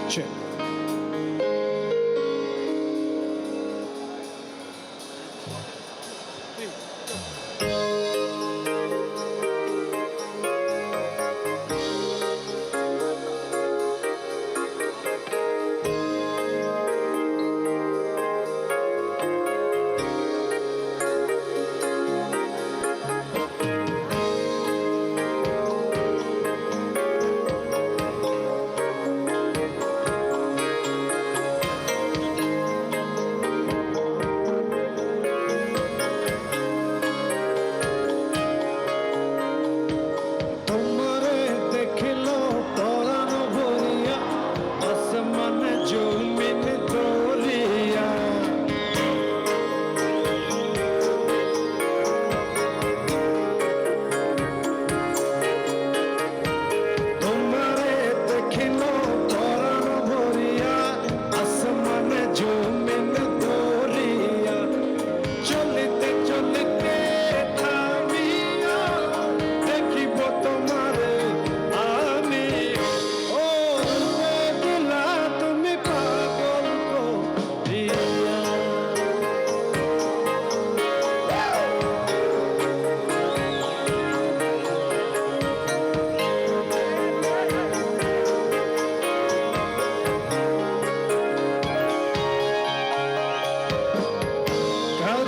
Check.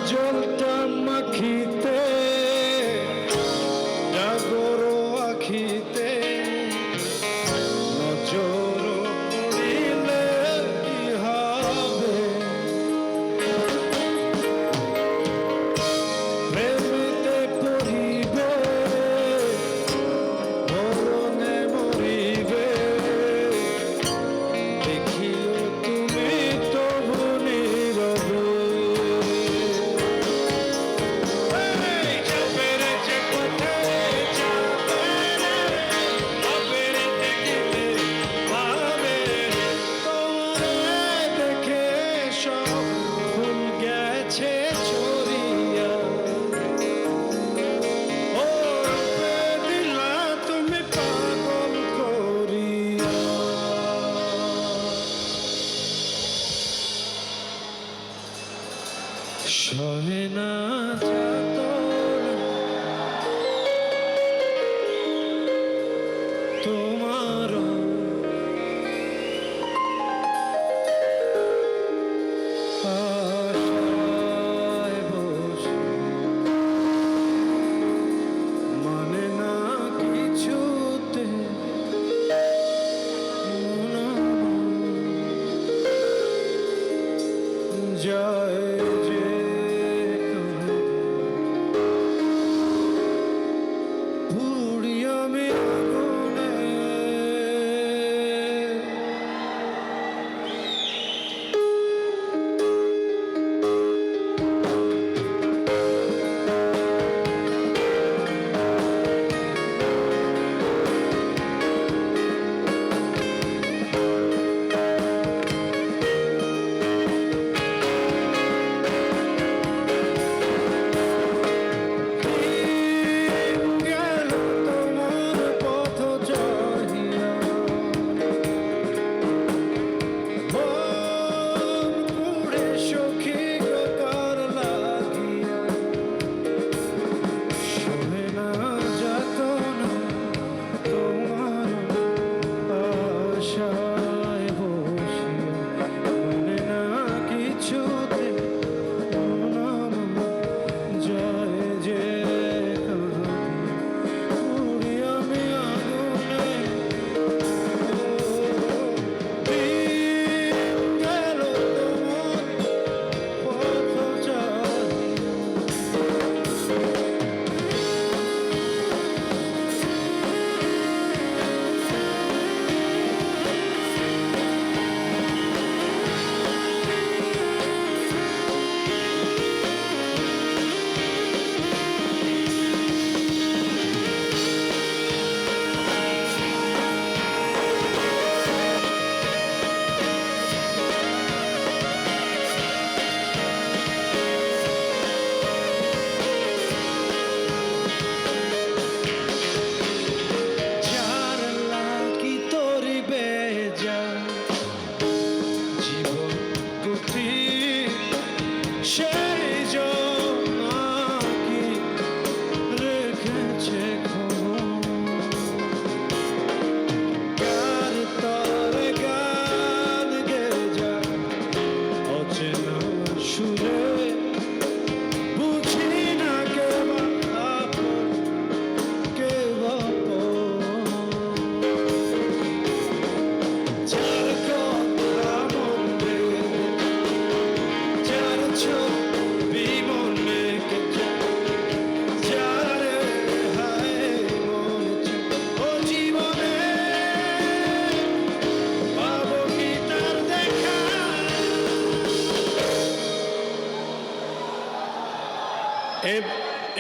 জলটা মাখিতে জাগর আখিতে নজর পড়িলে কি হবে প্রেমেতে পড়িবে মরণে মরিবে দেখিও তুমি তবু নীরবে সহে না তোমার আশায় বসে মানে না কিছুতে জয় যে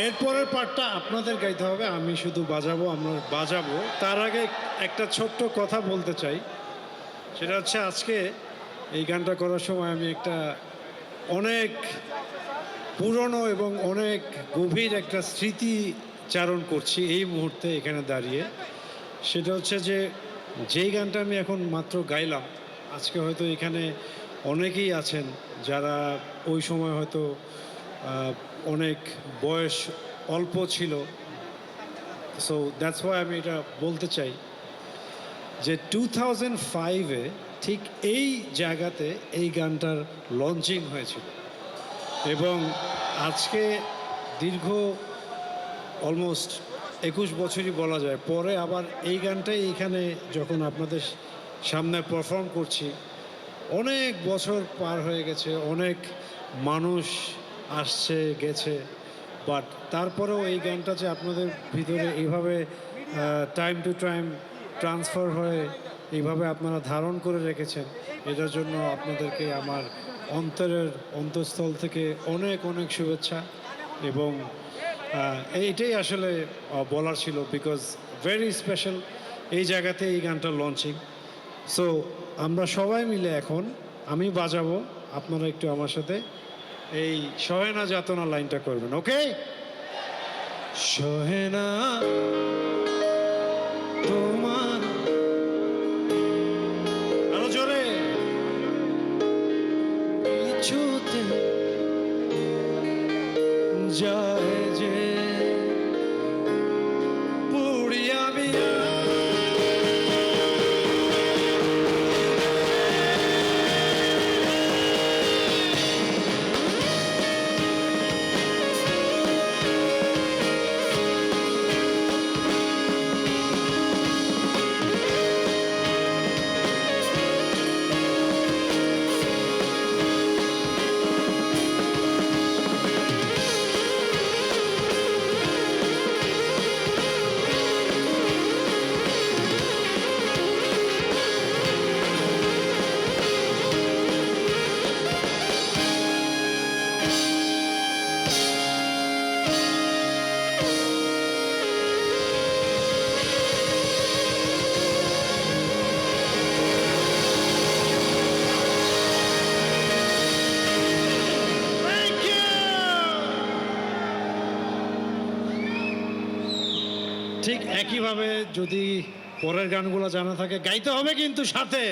এরপরের পার্টটা আপনাদের গাইতে হবে, আমি শুধু বাজাবো, আমরা বাজাবো। তার আগে একটা ছোট্ট কথা বলতে চাই, সেটা হচ্ছে আজকে এই গানটা করার সময় আমি একটা অনেক পুরনো এবং অনেক গভীর একটা স্মৃতিচারণ করছি এই মুহূর্তে এখানে দাঁড়িয়ে। সেটা হচ্ছে যে যেই গানটা আমি এখন মাত্র গাইলাম, আজকে হয়তো এখানে অনেকেই আছেন যারা ওই সময় হয়তো অনেক বয়স অল্প ছিল। সো দ্যাটস ওয়াই আমি এটা বলতে চাই যে 2005-এ ঠিক এই জায়গাতে এই গানটার লঞ্চিং হয়েছিল এবং আজকে দীর্ঘ অলমোস্ট 21 বছরই বলা যায় পরে আবার এই গানটাই এখানে যখন আপনাদের সামনে পারফর্ম করছি, অনেক বছর পার হয়ে গেছে, অনেক মানুষ আসছে গেছে, বাট তারপরেও এই গানটা যে আপনাদের ভিতরে এইভাবে টাইম টু টাইম ট্রান্সফার হয়ে এইভাবে আপনারা ধারণ করে রেখেছেন, এটার জন্য আপনাদেরকে আমার অন্তরের অন্তঃস্থল থেকে অনেক অনেক শুভেচ্ছা। এবং এইটাই আসলে বলার ছিল, বিকজ ভেরি স্পেশাল এই জায়গাতে এই গানটা লঞ্চিং। সো আমরা সবাই মিলে এখন আমি বাজাবো, আপনারা একটু আমার সাথে এই সহেনা যাতনা লাইনটা করবেন, ওকে? সহেনা তোমার আরো জোরে। পিছুতে যায় যে পুড়িয়া বিয়া ঠিক একইভাবে যদি পরের গানগুলো জানা থাকে গাইতে হবে কিন্তু সাথে।